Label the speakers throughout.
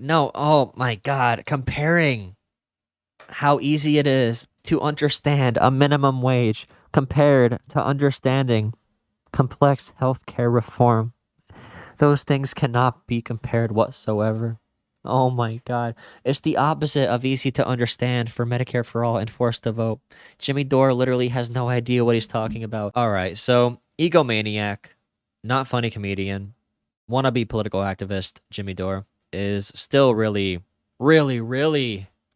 Speaker 1: no. Oh my God. Comparing how easy it is to understand a minimum wage compared to understanding complex healthcare reform. Those things cannot be compared whatsoever. Oh my God. It's the opposite of easy to understand for Medicare for All and forced to vote. Jimmy Dore literally has no idea what he's talking about. All right, so egomaniac, not funny comedian, wannabe political activist Jimmy Dore is still really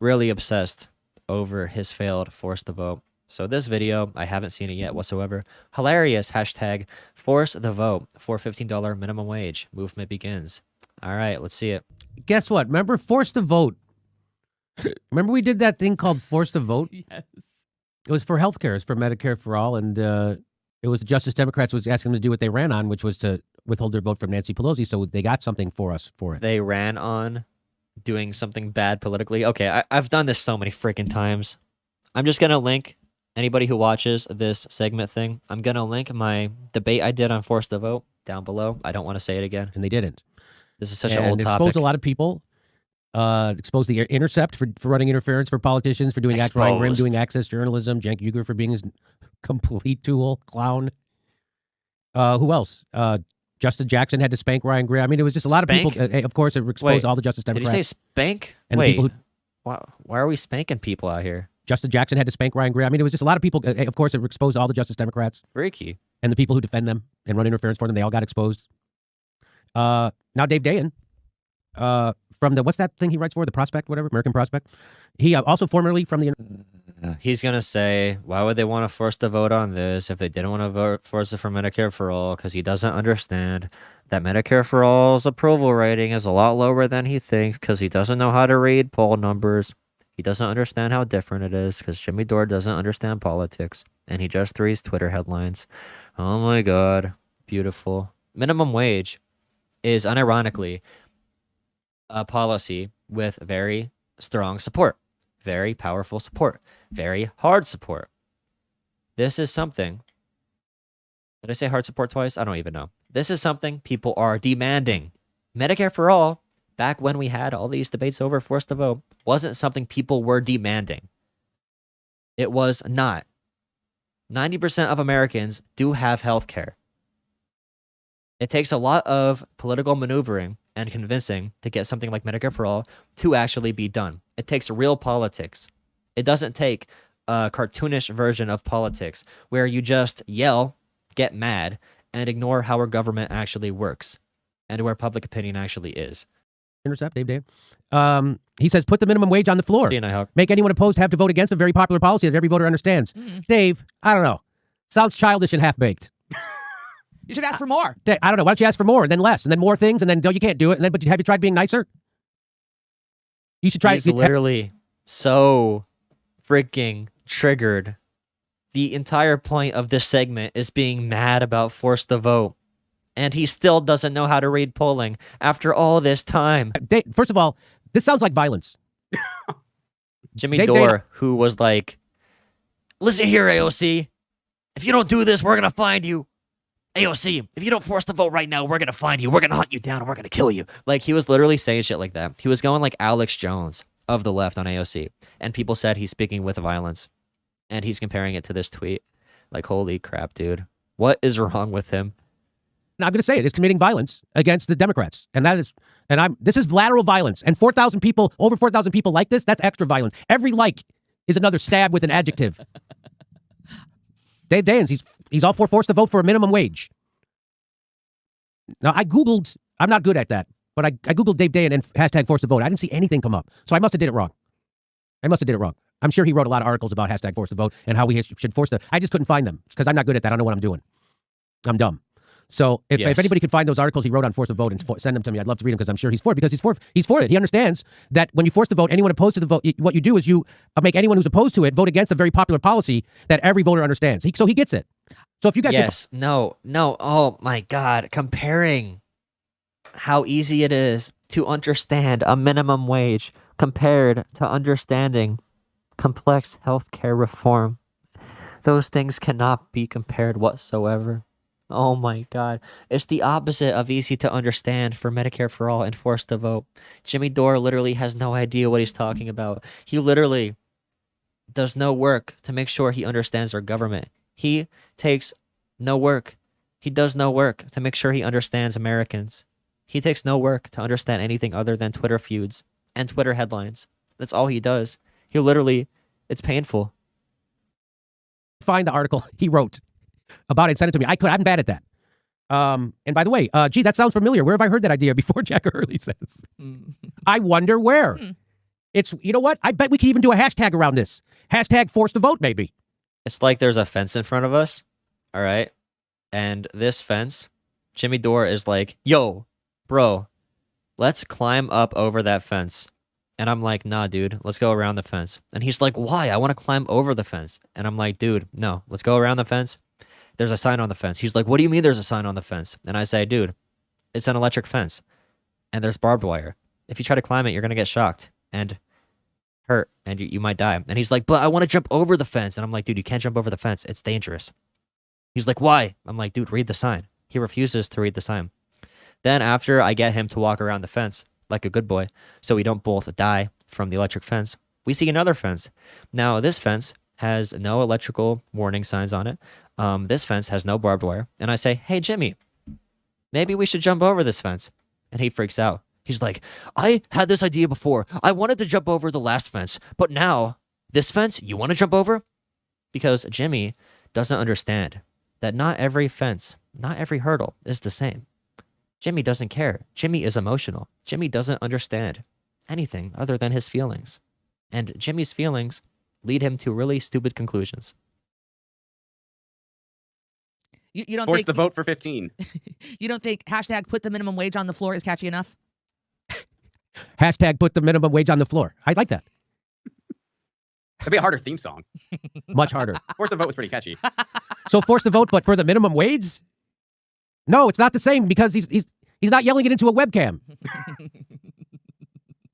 Speaker 1: obsessed over his failed forced to vote. So this video, I haven't seen it yet whatsoever. Hilarious hashtag force the vote for $15 minimum wage. Movement begins. All right, let's see it.
Speaker 2: Guess what? Remember Force to Vote? Remember we did that thing called Force to Vote?
Speaker 3: Yes.
Speaker 2: It was for healthcare. It was for Medicare for All. And it was the Justice Democrats was asking them to do what they ran on, which was to withhold their vote from Nancy Pelosi. So they got something for us for it.
Speaker 1: They ran on doing something bad politically. Okay, I've done this so many freaking times. I'm just going to link anybody who watches this segment thing. I'm going to link my debate I did on Force to Vote down below. I don't want to say it again.
Speaker 2: And they didn't.
Speaker 1: This is such an old topic.
Speaker 2: Exposed a lot of people. Exposed the Intercept for running interference for politicians, for doing Ryan Grimm doing access journalism, Cenk Uygur for being his complete tool, clown. Who else? Justin Jackson had to spank Ryan Grimm. I mean, it was just a lot of people. Of course, it exposed all the Justice Democrats.
Speaker 1: Did he say spank?
Speaker 2: And
Speaker 1: wait,
Speaker 2: people
Speaker 1: why are we spanking people out here?
Speaker 2: Justin Jackson had to spank Ryan Grimm. I mean, it was just a lot of people. Of course, it exposed all the Justice Democrats.
Speaker 1: Freaky.
Speaker 2: And the people who defend them and run interference for them, they all got exposed. Now Dave Dayen, from the, what's that thing he writes for? The Prospect, whatever, American Prospect. He also formerly from the...
Speaker 1: He's going to say, why would they want to force the vote on this if they didn't want to force it for Medicare for All? Because he doesn't understand that Medicare for All's approval rating is a lot lower than he thinks because he doesn't know how to read poll numbers. He doesn't understand how different it is because Jimmy Dore doesn't understand politics. And he just reads Twitter headlines. Oh my God. Beautiful. Minimum wage is unironically a policy with very strong support, very powerful support, very hard support. This is something. Did I say hard support twice? I don't even know. This is something people are demanding. Medicare for All, back when we had all these debates over forced to vote, wasn't something people were demanding. It was not. 90% of Americans do have health care. It takes a lot of political maneuvering and convincing to get something like Medicare for All to actually be done. It takes real politics. It doesn't take a cartoonish version of politics where you just yell, get mad, and ignore how our government actually works and where public opinion actually is.
Speaker 2: Intercept, Dave Dayen. He says, put the minimum wage on the floor.
Speaker 1: See you, Nighthawk.
Speaker 2: Make anyone opposed have to vote against a very popular policy that every voter understands. Dave, I don't know. Sounds childish and half-baked.
Speaker 3: You should ask for more.
Speaker 2: I don't know. Why don't you ask for more and then less and then more things and then you can't do it. And then, but have you tried being nicer? You should try.
Speaker 1: He's literally so freaking triggered. The entire point of this segment is being mad about forced to vote. And he still doesn't know how to read polling after all this time.
Speaker 2: First of all, this sounds like violence.
Speaker 1: Jimmy Dore, who was like, listen here, AOC. If you don't do this, we're going to find you. AOC, if you don't force the vote right now, we're going to find you. We're going to hunt you down and we're going to kill you. Like, he was literally saying shit like that. He was going like Alex Jones of the left on AOC. And people said he's speaking with violence. And he's comparing it to this tweet. Like, holy crap, dude. What is wrong with him?
Speaker 2: Now, I'm going to say it is committing violence against the Democrats. And this is lateral violence. And 4,000 people, over 4,000 people like this, that's extra violence. Every like is another stab with an adjective. Dave Dayen, he's all for forced to vote for a minimum wage. Now, I Googled, I'm not good at that, but I Googled Dave Dayen and hashtag forced to vote. I didn't see anything come up. So I must have did it wrong. I'm sure he wrote a lot of articles about hashtag forced to vote and how we should force the, I just couldn't find them because I'm not good at that. I don't know what I'm doing. I'm dumb. So if anybody could find those articles he wrote on force to vote and send them to me, I'd love to read them because I'm sure he's for it. Because he's for it. He understands that when you force the vote, anyone opposed to the vote, what you do is you make anyone who's opposed to it vote against a very popular policy that every voter understands. So he gets it. So if you guys
Speaker 1: no, oh my God, comparing how easy it is to understand a minimum wage compared to understanding complex healthcare reform, those things cannot be compared whatsoever. Oh my God. It's the opposite of easy to understand for Medicare for All and forced to vote. Jimmy Dore literally has no idea what he's talking about. He literally does no work to make sure he understands our government. He takes no work. He does no work to make sure he understands Americans. He takes no work to understand anything other than Twitter feuds and Twitter headlines. That's all he does. He literally, it's painful.
Speaker 2: Find the article he wrote about it and send it to me. I'm bad at that. And by the way, gee, that sounds familiar. Where have I heard that idea before? Jack Hurley says. I wonder where. It's, you know what? I bet we can even do a hashtag around this. Hashtag force to vote, maybe.
Speaker 1: It's like there's a fence in front of us, all right? And this fence, Jimmy Dore is like, yo, bro, let's climb up over that fence. And I'm like, nah, dude, let's go around the fence. And he's like, why? I want to climb over the fence. And I'm like, dude, no, let's go around the fence. There's a sign on the fence. He's like, what do you mean there's a sign on the fence? And I say, dude, it's an electric fence. And there's barbed wire. If you try to climb it, you're going to get shocked and hurt, and you might die. And he's like, but I want to jump over the fence. And I'm like, dude, you can't jump over the fence. It's dangerous. He's like, why? I'm like, dude, read the sign. He refuses to read the sign. Then after I get him to walk around the fence like a good boy, so we don't both die from the electric fence, we see another fence. Now, this fence has no electrical warning signs on it. This fence has no barbed wire. And I say, hey, Jimmy, maybe we should jump over this fence. And he freaks out. He's like, I had this idea before. I wanted to jump over the last fence, but now this fence, you want to jump over? Because Jimmy doesn't understand that not every fence, not every hurdle is the same. Jimmy doesn't care. Jimmy is emotional. Jimmy doesn't understand anything other than his feelings. And Jimmy's feelings lead him to really stupid conclusions.
Speaker 3: You don't
Speaker 4: Force
Speaker 3: think
Speaker 4: the vote for 15.
Speaker 3: you don't think hashtag put the minimum wage on the floor is catchy enough?
Speaker 2: Hashtag put the minimum wage on the floor. I like that.
Speaker 4: That'd be a harder theme song.
Speaker 2: Much harder.
Speaker 4: Force the vote was pretty catchy.
Speaker 2: So force the vote, but for the minimum wage? No, it's not the same because he's not yelling it into a webcam.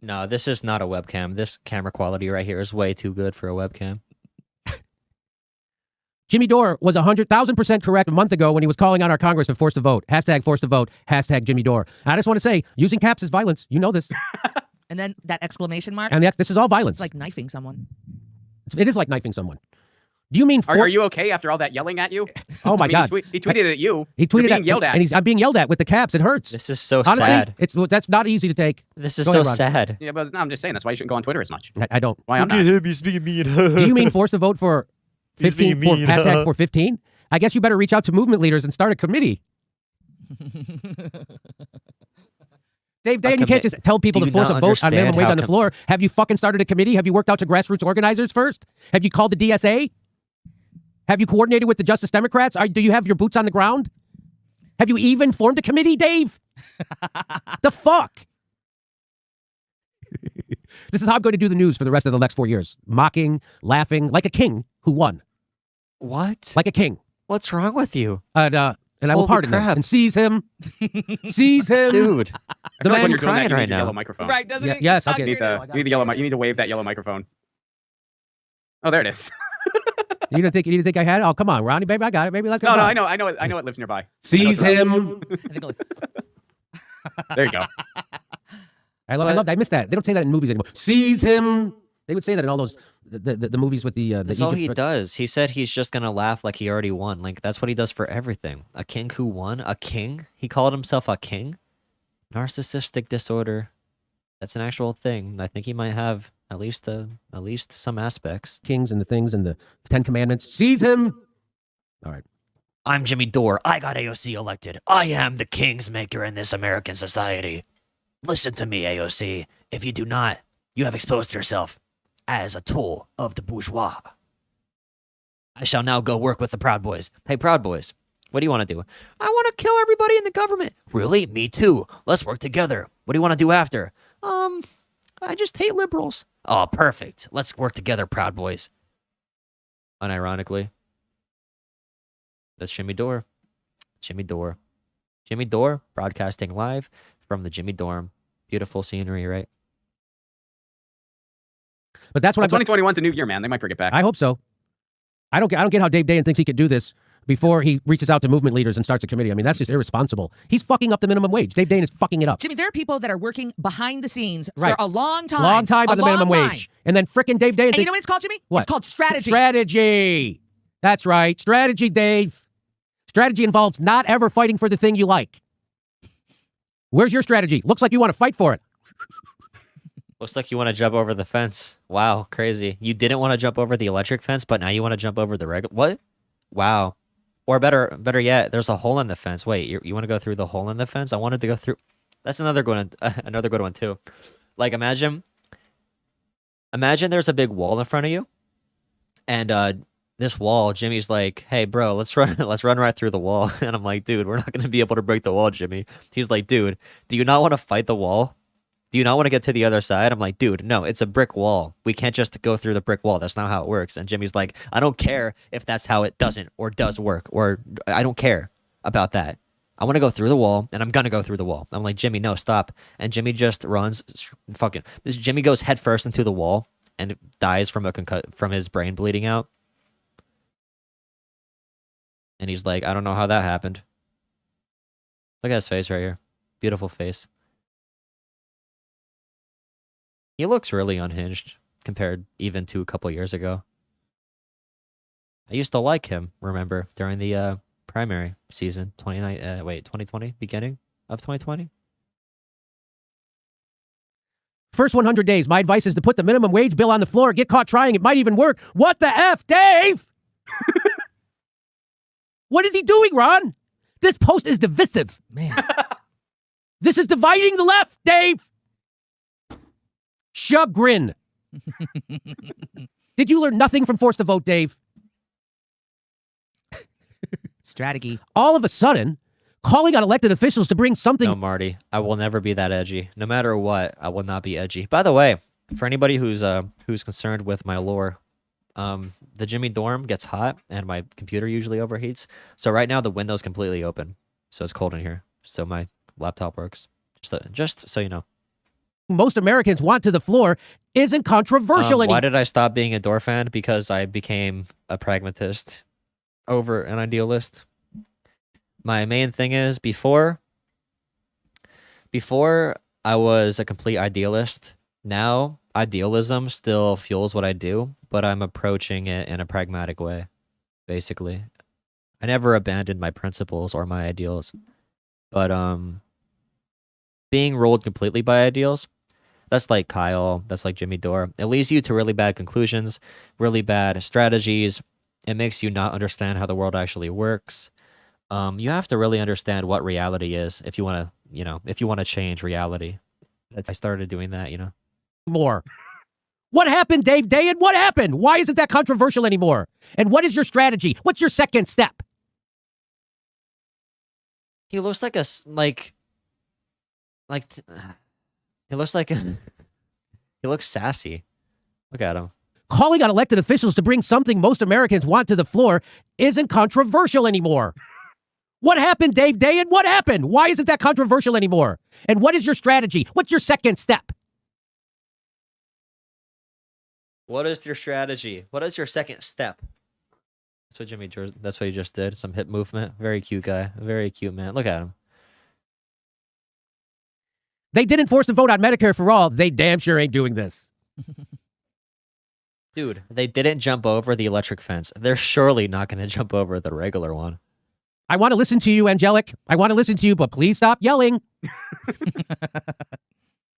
Speaker 1: No, this is not a webcam. This camera quality right here is way too good for a webcam.
Speaker 2: Jimmy Dore was 100,000% correct a month ago when he was calling on our Congress to force the vote. Hashtag force the vote. Hashtag Jimmy Dore. I just want to say, using caps is violence. You know this.
Speaker 3: And then that exclamation mark.
Speaker 2: And this is all violence.
Speaker 3: It's like knifing someone.
Speaker 2: It is like knifing someone. Do you mean...
Speaker 4: Are you okay after all that yelling at you?
Speaker 2: Oh my God.
Speaker 4: He tweeted it at you.
Speaker 2: He tweeted
Speaker 4: You're being yelled at.
Speaker 2: And I'm being yelled at with the caps. It hurts.
Speaker 1: This is so
Speaker 2: Honestly,
Speaker 1: sad.
Speaker 2: That's not easy to take.
Speaker 1: This is
Speaker 2: Go
Speaker 1: so
Speaker 2: ahead, Ron.
Speaker 1: sad.
Speaker 4: Yeah, but no, I'm just saying that's why you shouldn't go on Twitter as much.
Speaker 2: I don't.
Speaker 4: Why I'm not?
Speaker 1: him, he's being mean.
Speaker 2: Do you mean force the vote for 15? For hashtag for 15? I guess you better reach out to movement leaders and start a committee. Dave Day, you can't just tell people to force a vote on minimum wage on the floor. Have you fucking started a committee? Have you worked out to grassroots organizers first? Have you called the DSA? Have you coordinated with the Justice Democrats? Do you have your boots on the ground? Have you even formed a committee, Dave? The fuck? This is how I'm going to do the news for the rest of the next 4 years. Mocking, laughing, like a king who won.
Speaker 1: What?
Speaker 2: Like a king.
Speaker 1: What's wrong with you?
Speaker 2: And I will
Speaker 1: Holy
Speaker 2: pardon him
Speaker 1: crap.
Speaker 2: and seize him. Seize him.
Speaker 1: Dude.
Speaker 4: I
Speaker 2: The
Speaker 4: feel like when
Speaker 2: man's
Speaker 4: you're doing that,
Speaker 1: crying
Speaker 4: you
Speaker 1: right
Speaker 4: need the
Speaker 1: now.
Speaker 4: yellow microphone.
Speaker 3: Right, doesn't
Speaker 2: Yeah,
Speaker 3: it?
Speaker 2: yes, okay.
Speaker 4: You need the yellow. You need to wave that yellow microphone. Oh, there it is.
Speaker 2: You didn't think I had it? Oh, come on, Ronnie, baby, I got it. Maybe let's go.
Speaker 4: No, I know it lives nearby.
Speaker 2: Seize him.
Speaker 4: There you go.
Speaker 2: I love that. I missed that. They don't say that in movies anymore. Seize him. They would say that in all those the movies with the
Speaker 1: That's all he
Speaker 2: Egypt-
Speaker 1: does. He said he's just gonna laugh like he already won. Like that's what he does for everything. A king who won? A king? He called himself a king? Narcissistic disorder. That's an actual thing. I think he might have at least some aspects.
Speaker 2: kings and the things and the Ten Commandments. Seize him. All right.
Speaker 1: I'm Jimmy Dore. I got AOC elected. I am the king's maker in this American society. Listen to me, AOC. If you do not, you have exposed yourself as a tool of the bourgeois. I shall now go work with the Proud Boys. Hey, Proud Boys, what do you want to do? I want to kill everybody in the government. Really? Me too. Let's work together. What do you want to do after? I just hate liberals. Oh, perfect. Let's work together, Proud Boys. Unironically, that's Jimmy Dore. Jimmy Dore. Jimmy Dore broadcasting live from the Jimmy Dorm. Beautiful scenery, right?
Speaker 2: But that's what
Speaker 4: Well,
Speaker 2: I'm.
Speaker 4: 2021's a new year, man. They might bring it back.
Speaker 2: I hope so. I don't get how Dave Dayen thinks he could do this before he reaches out to movement leaders and starts a committee. I mean, that's just irresponsible. He's fucking up the minimum wage. Dave Dane is fucking it up.
Speaker 3: Jimmy, there are people that are working behind the scenes
Speaker 2: Right.
Speaker 3: for a long time.
Speaker 2: Long time on the minimum wage. And then frickin' Dave Dane.
Speaker 3: And you know what it's called, Jimmy?
Speaker 2: What?
Speaker 3: It's called strategy.
Speaker 2: Strategy. That's right. Strategy, Dave. Strategy involves not ever fighting for the thing you like. Where's your strategy? Looks like you want to fight for it.
Speaker 1: Looks like you want to jump over the fence. Wow, crazy. You didn't want to jump over the electric fence, but now you want to jump over the regular. What? Wow. Or better yet, there's a hole in the fence. Wait, you want to go through the hole in the fence? I wanted to go through. That's another good one too. Like imagine there's a big wall in front of you, and this wall, Jimmy's like, "Hey, bro, let's run right through the wall." And I'm like, "Dude, we're not gonna be able to break the wall, Jimmy." He's like, "Dude, do you not want to fight the wall? Do you not want to get to the other side?" I'm like, "Dude, no, it's a brick wall. We can't just go through the brick wall. That's not how it works." And Jimmy's like, "I don't care if that's how it doesn't or does work, or I don't care about that. I want to go through the wall, and I'm gonna go through the wall." I'm like, "Jimmy, no, stop." And Jimmy just runs, Jimmy goes headfirst into the wall and dies from from his brain bleeding out. And he's like, "I don't know how that happened." Look at his face right here. Beautiful face. He looks really unhinged compared even to a couple years ago. I used to like him, remember, during the primary season, 2020, beginning of 2020.
Speaker 2: First 100 days, my advice is to put the minimum wage bill on the floor. Get caught trying. It might even work. What the F, Dave? What is he doing, Ron? This post is divisive.
Speaker 3: Man.
Speaker 2: This is dividing the left, Dave. Chagrin. Did you learn nothing from Force the Vote, Dave?
Speaker 3: Strategy.
Speaker 2: All of a sudden, calling on elected officials to bring something...
Speaker 1: No, Marty, I will never be that edgy. No matter what, I will not be edgy. By the way, for anybody who's concerned with my lore, the Jimmy dorm gets hot, and my computer usually overheats. So right now, the window's completely open. So it's cold in here. So my laptop works. Just so you know.
Speaker 2: Most Americans want to the floor isn't controversial anymore.
Speaker 1: Why did I stop being a Dore fan? Because I became a pragmatist over an idealist. My main thing is before I was a complete idealist. Now idealism still fuels what I do, but I'm approaching it in a pragmatic way, basically. I never abandoned my principles or my ideals, but being ruled completely by ideals, that's like Kyle, that's like Jimmy Dore. It leads you to really bad conclusions, really bad strategies. It makes you not understand how the world actually works. You have to really understand what reality is if you want to, if you want to change reality. I started doing that,
Speaker 2: More. What happened, Dave Day? And what happened? Why isn't that controversial anymore? And what is your strategy? What's your second step?
Speaker 1: He looks like he looks like he looks sassy. Look at him.
Speaker 2: Calling on elected officials to bring something most Americans want to the floor isn't controversial anymore. What happened, Dave Day? And what happened? Why isn't that controversial anymore? And what is your strategy? What's your second step?
Speaker 1: What is your strategy? What is your second step? That's what he just did. Some hip movement. Very cute guy. Very cute man. Look at him.
Speaker 2: They didn't force the vote on Medicare for all. They damn sure ain't doing this.
Speaker 1: Dude, they didn't jump over the electric fence. They're surely not going to jump over the regular one.
Speaker 2: I want to listen to you, Angelic. I want to listen to you, but please stop yelling.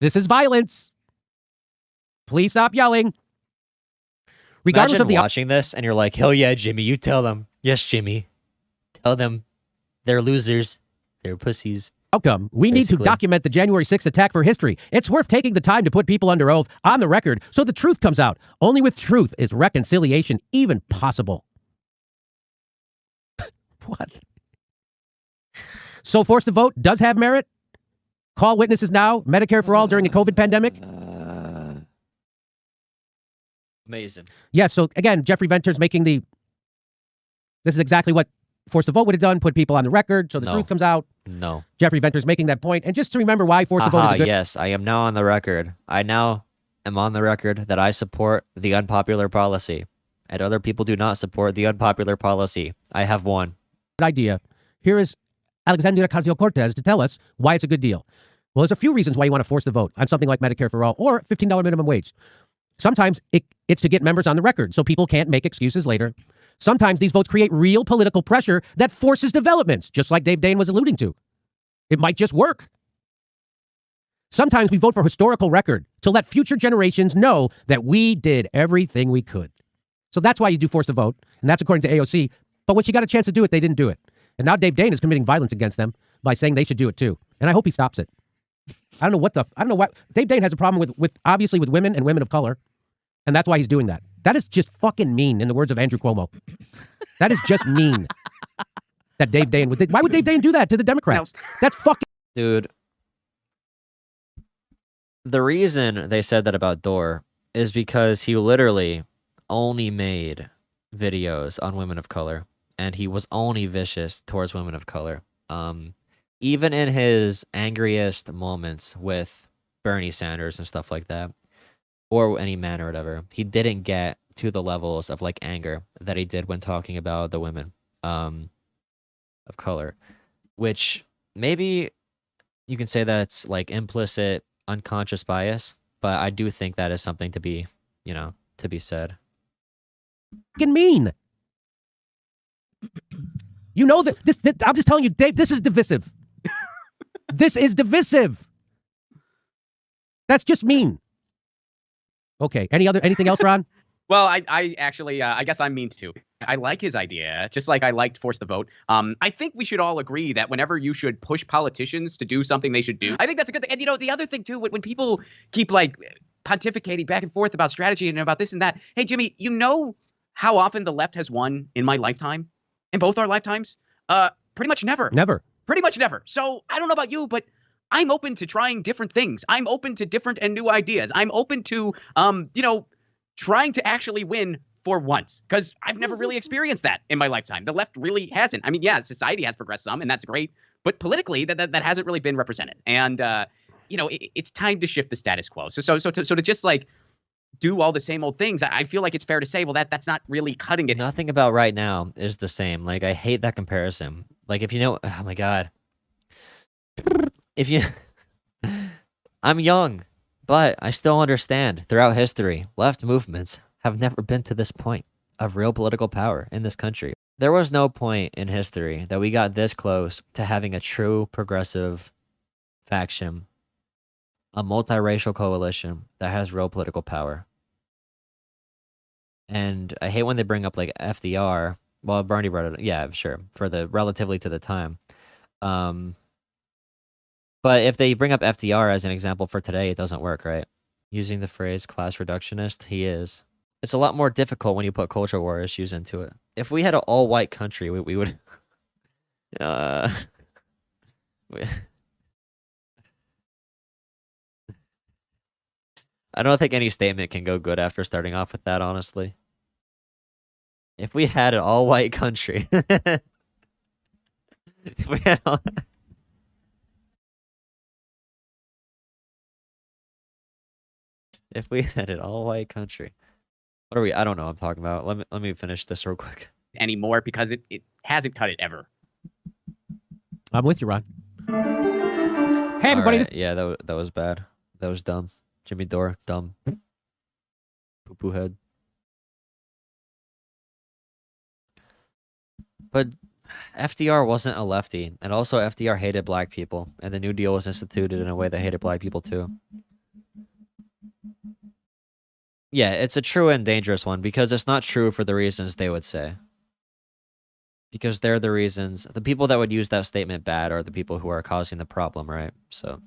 Speaker 2: This is violence. Please stop yelling. Regardless
Speaker 1: Imagine
Speaker 2: of the
Speaker 1: watching this and you're like, hell yeah, Jimmy, you tell them. Yes, Jimmy. Tell them they're losers. They're pussies.
Speaker 2: outcome, we need to
Speaker 1: Basically.
Speaker 2: document the January 6th attack for history. It's worth taking the time to put people under oath on the record so the truth comes out. Only with truth is reconciliation even possible. What? So force to vote does have merit? Call witnesses now, Medicare for all during the COVID pandemic?
Speaker 1: Amazing.
Speaker 2: Yeah, so again, Jeffrey Venter's making the... This is exactly what force to vote would have done, put people on the record so the
Speaker 1: No.
Speaker 2: truth comes out.
Speaker 1: No.
Speaker 2: Jeffrey Venter's making that point. And just to remember why force to vote is
Speaker 1: Aha,
Speaker 2: a good...
Speaker 1: yes, I am now on the record. I now am on the record that I support the unpopular policy and other people do not support the unpopular policy. I have one.
Speaker 2: idea. Here is Alexandria Ocasio-Cortez to tell us why it's a good deal. Well, there's a few reasons why you want to force the vote on something like Medicare for All or $15 minimum wage. Sometimes it's to get members on the record so people can't make excuses later. Sometimes these votes create real political pressure that forces developments, just like Dave Dane was alluding to. It might just work. Sometimes we vote for historical record to let future generations know that we did everything we could. So that's why you do force the vote, and that's according to AOC. But when she got a chance to do it, they didn't do it. And now Dave Dane is committing violence against them by saying they should do it too. And I hope he stops it. I don't know what Dave Dane has a problem with obviously with women and women of color. And that's why he's doing that. That is just fucking mean, in the words of Andrew Cuomo. That is just mean. That Dave Dane would. Why would Dave Dane do that to the Democrats? No. That's fucking.
Speaker 1: Dude, the reason they said that about Dore is because he literally only made videos on women of color, and he was only vicious towards women of color. Even in his angriest moments with Bernie Sanders and stuff like that, or any man or whatever, he didn't get to the levels of like anger that he did when talking about the women of color, which maybe you can say that's like implicit unconscious bias, but I do think that is something to be, to be said.
Speaker 2: Fucking mean. You know that this I'm just telling you, Dave, this is divisive. This is divisive. That's just mean. Okay. Anything else, Ron?
Speaker 4: Well, I actually, I guess I'm mean too. I like his idea, just like I liked force the vote. I think we should all agree that whenever you should push politicians to do something they should do, I think that's a good thing. And the other thing too, when people keep like pontificating back and forth about strategy and about this and that, hey, Jimmy, you know how often the left has won in my lifetime, in both our lifetimes? Pretty much never.
Speaker 2: Never.
Speaker 4: Pretty much never. So I don't know about you, but I'm open to trying different things. I'm open to different and new ideas. I'm open to, trying to actually win for once, because I've never really experienced that in my lifetime. The left really hasn't. I mean, yeah, society has progressed some, and that's great, but politically, that hasn't really been represented. And it's time to shift the status quo. So to just like do all the same old things, I feel like it's fair to say, well, that's not really cutting it.
Speaker 1: Nothing about right now is the same. Like, I hate that comparison. Like, if oh my God, I'm young. But I still understand, throughout history, left movements have never been to this point of real political power in this country. There was no point in history that we got this close to having a true progressive faction, a multiracial coalition that has real political power. And I hate when they bring up like FDR. Well, Bernie brought it, yeah, sure, for the relatively to the time. But if they bring up FDR as an example for today, it doesn't work, right? Using the phrase class reductionist, he is. It's a lot more difficult when you put culture war issues into it. If we had an all-white country, we would... I don't think any statement can go good after starting off with that, honestly. If we had an all-white country... if we had all... If we had an all-white country. What are we? I don't know what I'm talking about. Let me finish this real quick.
Speaker 4: Anymore, because it hasn't cut it ever.
Speaker 2: I'm with you, Ron. Hey, everybody.
Speaker 1: Right. Yeah, that was bad. That was dumb. Jimmy Dore, dumb. Poo-poo head. But FDR wasn't a lefty. And also FDR hated black people. And the New Deal was instituted in a way that hated black people too. Yeah, it's a true and dangerous one because it's not true for the reasons they would say. Because they're the reasons, the people that would use that statement bad are the people who are causing the problem, right? So